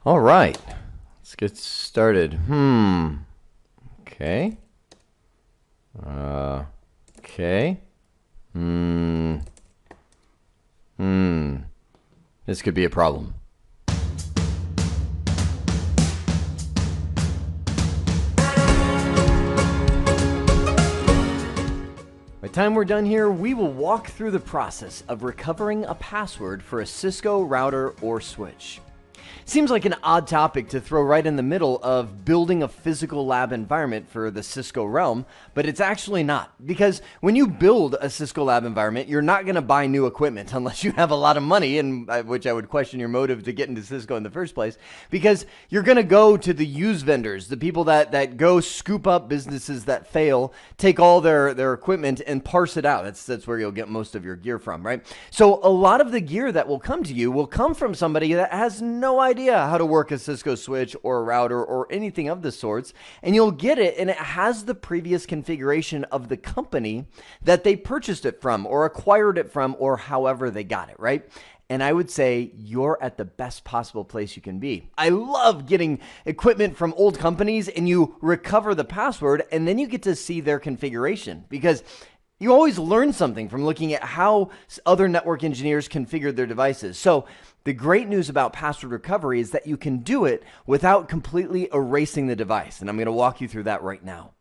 All right, let's get started. Okay. Okay. Hmm. This could be a problem. By the time we're done here, we will walk through the process of recovering a password for a Cisco router or switch. Seems like an odd topic to throw right in the middle of building a physical lab environment for the Cisco realm, but it's actually not. Because when you build a Cisco lab environment, you're not going to buy new equipment unless you have a lot of money, and which I would question your motive to get into Cisco in the first place, because you're going to go to the used vendors, the people that go scoop up businesses that fail, take all their equipment and parse it out. That's where you'll get most of your gear from, right? So a lot of the gear that will come to you will come from somebody that has no idea how to work a Cisco switch or a router or anything of the sorts, and you'll get it and it has the previous configuration of the company that they purchased it from or acquired it from or however they got it, right? And I would say you're at the best possible place you can be. I love getting equipment from old companies and you recover the password and then you get to see their configuration, because you always learn something from looking at how other network engineers configured their devices. So the great news about password recovery is that you can do it without completely erasing the device. And I'm going to walk you through that right now.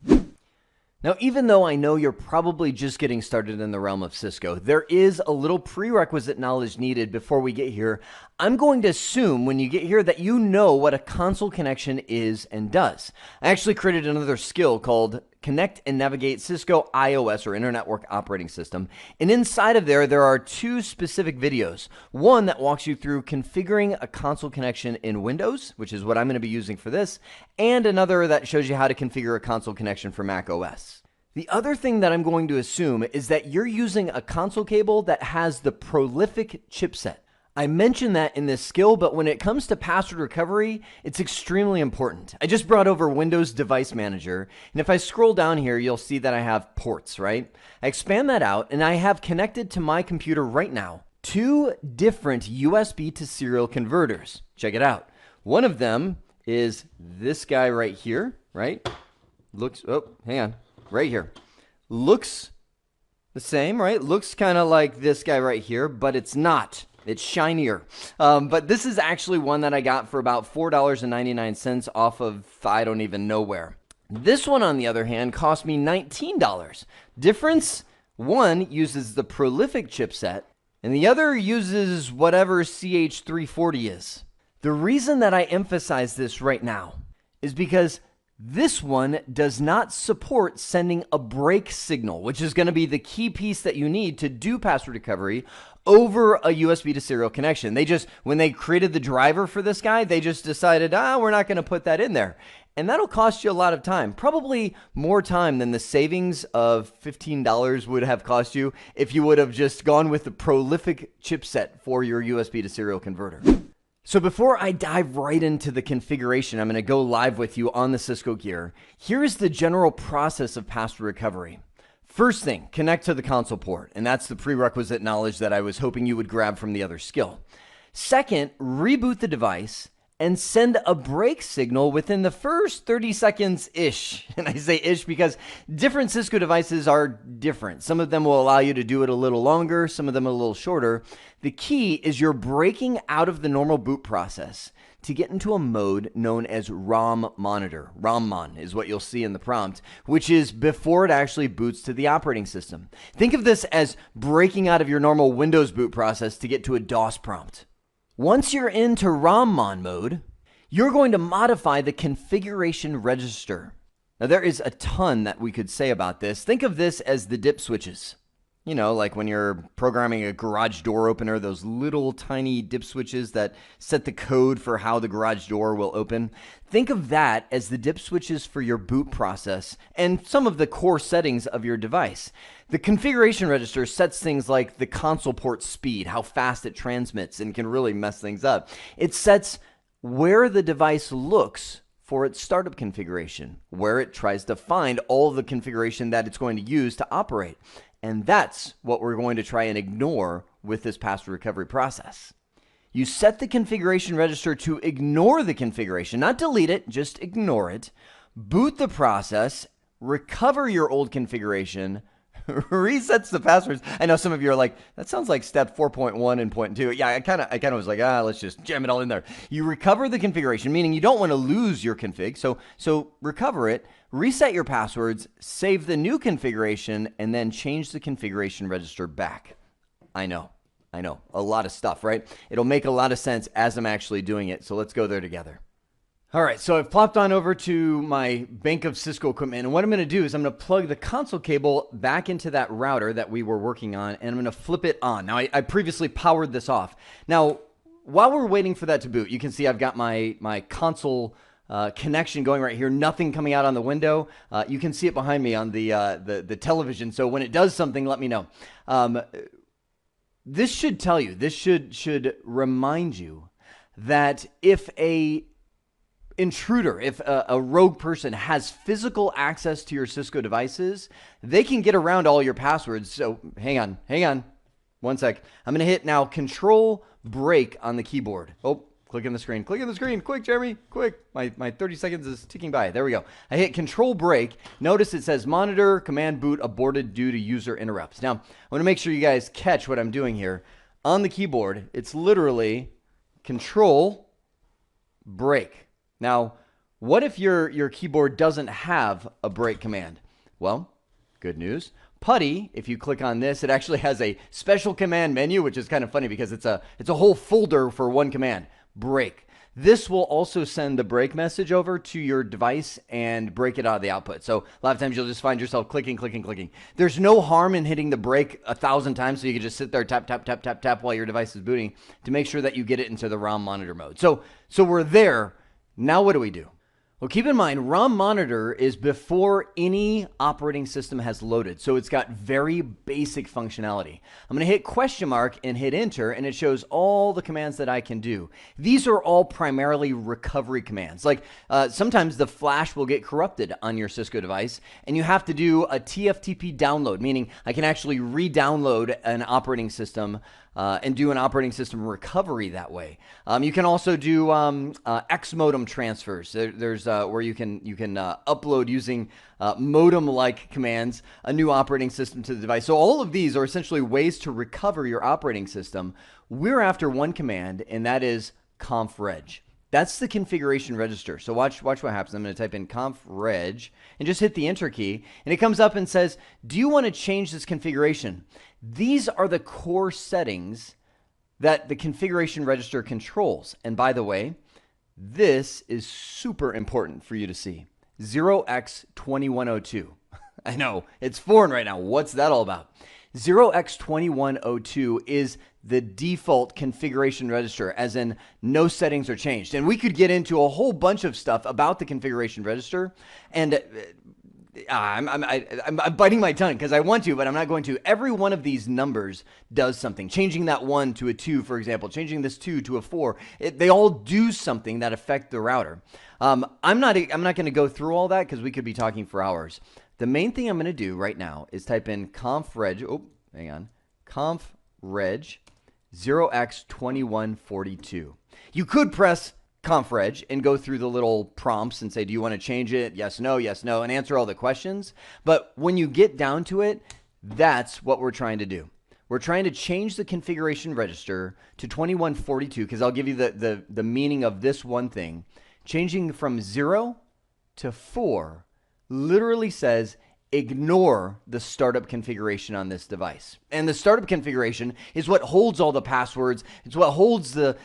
Now, even though I know you're probably just getting started in the realm of Cisco, there is a little prerequisite knowledge needed before we get here. I'm going to assume when you get here that you know what a console connection is and does. I actually created another skill called Connect and Navigate Cisco iOS or Internet Network Operating System. And inside of there are two specific videos. One that walks you through configuring a console connection in Windows, which is what I'm going to be using for this, and another that shows you how to configure a console connection for Mac OS. The other thing that I'm going to assume is that you're using a console cable that has the prolific chipset. I mentioned that in this skill, but when it comes to password recovery, it's extremely important. I just brought over Windows Device Manager, and if I scroll down here, you'll see that I have ports, right? I expand that out, and I have connected to my computer right now two different USB to serial converters. Check it out. One of them is this guy right here, right? Right here. Looks the same, right? Looks kind of like this guy right here, but it's not. It's shinier. But this is actually one that I got for about $4.99 off of I don't even know where. This one, on the other hand, cost me $19. Difference? One uses the prolific chipset, and the other uses whatever CH340 is. The reason that I emphasize this right now is because this one does not support sending a break signal, which is going to be the key piece that you need to do password recovery over a USB to serial connection. When they created the driver for this guy, they just decided, we're not going to put that in there. And that'll cost you a lot of time, probably more time than the savings of $15 would have cost you if you would have just gone with the prolific chipset for your USB to serial converter. So before I dive right into the configuration, I'm going to go live with you on the Cisco gear. Here's the general process of password recovery. First thing, connect to the console port, and that's the prerequisite knowledge that I was hoping you would grab from the other skill. Second, reboot the device and send a break signal within the first 30 seconds-ish. And I say ish because different Cisco devices are different. Some of them will allow you to do it a little longer, some of them a little shorter. The key is you're breaking out of the normal boot process to get into a mode known as ROM monitor. ROM-mon is what you'll see in the prompt, which is before it actually boots to the operating system. Think of this as breaking out of your normal Windows boot process to get to a DOS prompt. Once you're into ROM-mon mode, you're going to modify the configuration register. Now, there is a ton that we could say about this. Think of this as the dip switches. You know, like when you're programming a garage door opener, those little tiny dip switches that set the code for how the garage door will open. Think of that as the dip switches for your boot process and some of the core settings of your device. The configuration register sets things like the console port speed, how fast it transmits, and can really mess things up. It sets where the device looks for its startup configuration, where it tries to find all the configuration that it's going to use to operate. And that's what we're going to try and ignore with this password recovery process. You set the configuration register to ignore the configuration, not delete it, just ignore it. Boot the process, recover your old configuration, resets the passwords. I know some of you are like, that sounds like step 4.1 and 0.2. Yeah, I kind of was like, let's just jam it all in there. You recover the configuration, meaning you don't want to lose your config. So recover it, reset your passwords, save the new configuration, and then change the configuration register back. I know, a lot of stuff, right? It'll make a lot of sense as I'm actually doing it. So let's go there together. All right, so I've plopped on over to my bank of Cisco equipment, and what I'm going to do is I'm going to plug the console cable back into that router that we were working on, and I'm going to flip it on. Now, I previously powered this off. Now, while we're waiting for that to boot, you can see I've got my console connection going right here, nothing coming out on the window. You can see it behind me on the television, so when it does something, let me know. This should tell you, this should remind you that if a intruder, if a rogue person has physical access to your Cisco devices, they can get around all your passwords. So hang on, 1 sec. I'm going to hit now Control Break on the keyboard. Oh, click on the screen, quick, Jeremy, quick. My 30 seconds is ticking by. There we go. I hit Control Break. Notice it says monitor command boot aborted due to user interrupts. Now, I want to make sure you guys catch what I'm doing here. On the keyboard, it's literally Control Break. Now, what if your keyboard doesn't have a break command? Well, good news. Putty, if you click on this, it actually has a special command menu, which is kind of funny because it's a whole folder for one command, break. This will also send the break message over to your device and break it out of the output. So a lot of times you'll just find yourself clicking. There's no harm in hitting the break 1,000 times, so you can just sit there, tap while your device is booting to make sure that you get it into the ROM monitor mode. So we're there. Now what do we do? Well, keep in mind, ROM monitor is before any operating system has loaded, so it's got very basic functionality. I'm going to hit question mark and hit enter, and it shows all the commands that I can do. These are all primarily recovery commands. Like sometimes the flash will get corrupted on your Cisco device, and you have to do a TFTP download, meaning I can actually re-download an operating system and do an operating system recovery that way. You can also do X modem transfers. There's where you can upload using modem-like commands a new operating system to the device. So all of these are essentially ways to recover your operating system. We're after one command, and that is confreg. That's the configuration register. So watch what happens. I'm going to type in confreg and just hit the enter key, and it comes up and says, do you want to change this configuration? These are the core settings that the configuration register controls. And by the way, this is super important for you to see. 0x2102. I know, it's foreign right now. What's that all about? 0x2102 is the default configuration register, as in no settings are changed. And we could get into a whole bunch of stuff about the configuration register, and I'm biting my tongue because I want to, but I'm not going to. Every one of these numbers does something. Changing that 1 to a 2, for example, changing this 2 to a 4, they all do something that affect the router. I'm not going to go through all that because we could be talking for hours. The main thing I'm going to do right now is type in confreg. Oh, hang on. Confreg 0x2142. You could press confreg and go through the little prompts and say, do you want to change it? Yes, no, and answer all the questions. But when you get down to it, that's what we're trying to do. We're trying to change the configuration register to 2142 because I'll give you the meaning of this one thing. Changing from 0 to 4 literally says ignore the startup configuration on this device. And the startup configuration is what holds all the passwords. It's what holds the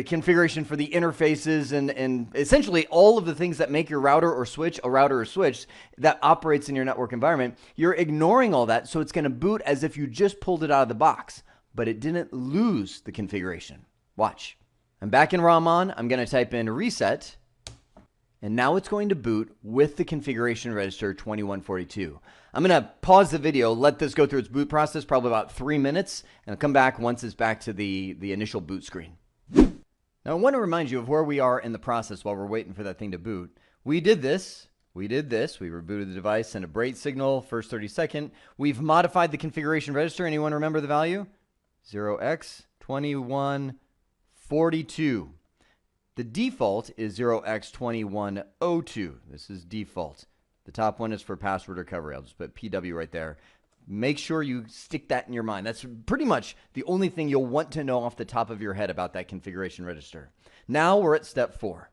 configuration for the interfaces and essentially all of the things that make your router or switch a router or switch that operates in your network environment. You're ignoring all that, so it's going to boot as if you just pulled it out of the box, but it didn't lose the configuration. Watch. I'm back in ROM on. I'm going to type in reset. And now it's going to boot with the configuration register 2142. I'm going to pause the video, let this go through its boot process, probably about 3 minutes, and I'll come back once it's back to the initial boot screen. Now, I want to remind you of where we are in the process while we're waiting for that thing to boot. We did this. We rebooted the device, sent a break signal, first 30-second. We've modified the configuration register. Anyone remember the value? 0x2142. 2142. The default is 0x2102. This is default. The top one is for password recovery. I'll just put PW right there. Make sure you stick that in your mind. That's pretty much the only thing you'll want to know off the top of your head about that configuration register. Now we're at step 4.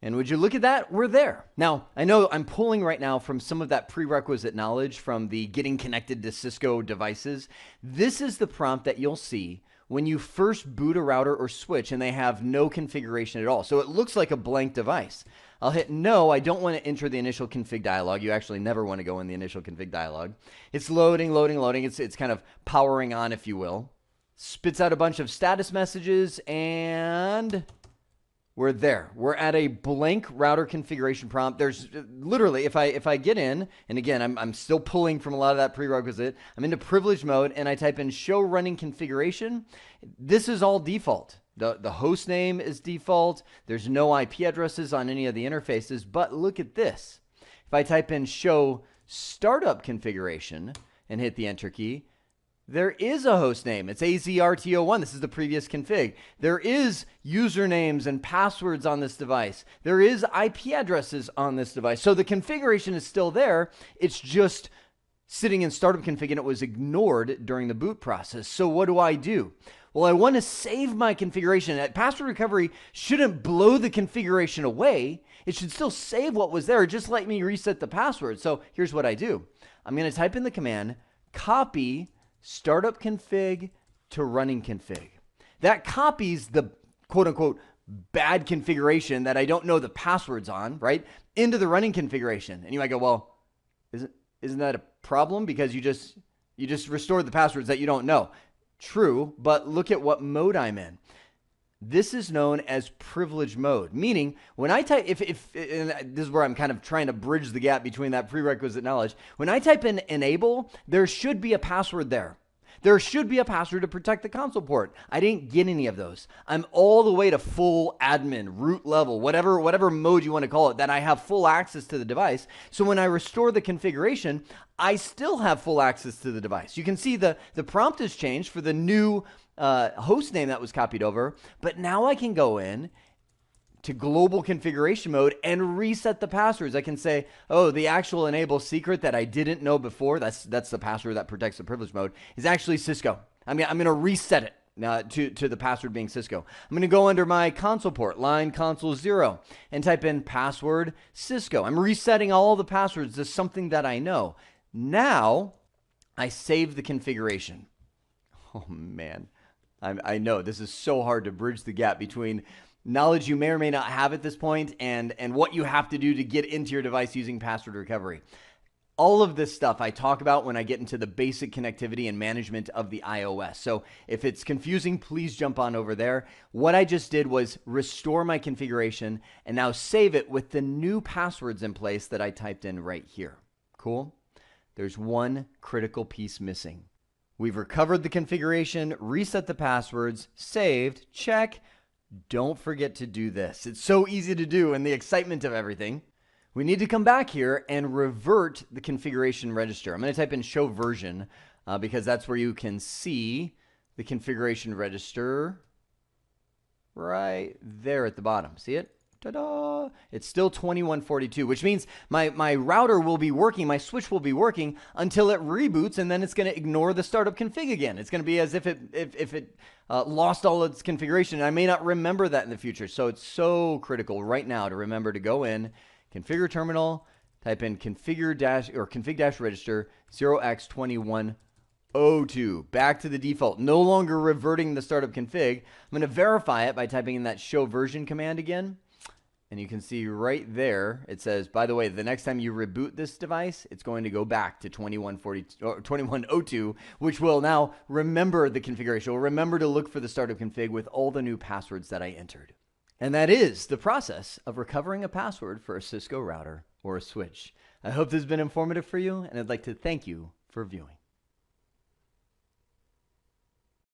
And would you look at that? We're there. Now, I know I'm pulling right now from some of that prerequisite knowledge from the getting connected to Cisco devices. This is the prompt that you'll see when you first boot a router or switch and they have no configuration at all. So it looks like a blank device. I'll hit no. I don't want to enter the initial config dialog. You actually never want to go in the initial config dialog. It's loading. It's kind of powering on, if you will. Spits out a bunch of status messages, and we're there. We're at a blank router configuration prompt. There's literally, if I get in, and again, I'm still pulling from a lot of that prerequisite. I'm into privileged mode, and I type in show running configuration. This is all default. The host name is default. There's no IP addresses on any of the interfaces, but look at this. If I type in show startup configuration and hit the enter key, there is a host name. It's AZRTO1. This is the previous config. There is usernames and passwords on this device. There is IP addresses on this device. So the configuration is still there. It's just sitting in startup config, and it was ignored during the boot process. So what do? Well, I want to save my configuration. Password recovery shouldn't blow the configuration away. It should still save what was there. Just let me reset the password. So here's what I do. I'm going to type in the command, copy startup config to running config. That copies the quote unquote bad configuration that I don't know the passwords on, right, into the running configuration. And you might go, well, isn't that a problem? Because you just restored the passwords that you don't know. True, but look at what mode I'm in. This is known as privilege mode, meaning when I type, and this is where I'm kind of trying to bridge the gap between that prerequisite knowledge. When I type in enable, there should be a password there. There should be a password to protect the console port. I didn't get any of those. I'm all the way to full admin, root level, whatever mode you want to call it, that I have full access to the device. So when I restore the configuration, I still have full access to the device. You can see the prompt has changed for the new host name that was copied over, but now I can go in to global configuration mode and reset the passwords. I can say, oh, the actual enable secret that I didn't know before, that's the password that protects the privilege mode, is actually Cisco. I'm going to reset it to the password being Cisco. I'm going to go under my console port, line console 0, and type in password Cisco. I'm resetting all the passwords to something that I know. Now, I save the configuration. Oh, man. I know this is so hard to bridge the gap between knowledge you may or may not have at this point and what you have to do to get into your device using password recovery. All of this stuff I talk about when I get into the basic connectivity and management of the iOS. So if it's confusing, please jump on over there. What I just did was restore my configuration and now save it with the new passwords in place that I typed in right here. Cool? There's one critical piece missing. We've recovered the configuration, reset the passwords, saved, check. Don't forget to do this. It's so easy to do in the excitement of everything. We need to come back here and revert the configuration register. I'm going to type in show version because that's where you can see the configuration register right there at the bottom. See it? Ta-da! It's still 2142, which means my router will be working, my switch will be working until it reboots, and then it's going to ignore the startup config again. It's going to be as if it lost all its configuration. And I may not remember that in the future, so it's so critical right now to remember to go in, configure terminal, type in config register 0x2102. Back to the default, no longer reverting the startup config. I'm going to verify it by typing in that show version command again. And you can see right there, it says, by the way, the next time you reboot this device, it's going to go back to 2102, which will now remember the configuration. Will remember to look for the startup config with all the new passwords that I entered. And that is the process of recovering a password for a Cisco router or a switch. I hope this has been informative for you, and I'd like to thank you for viewing.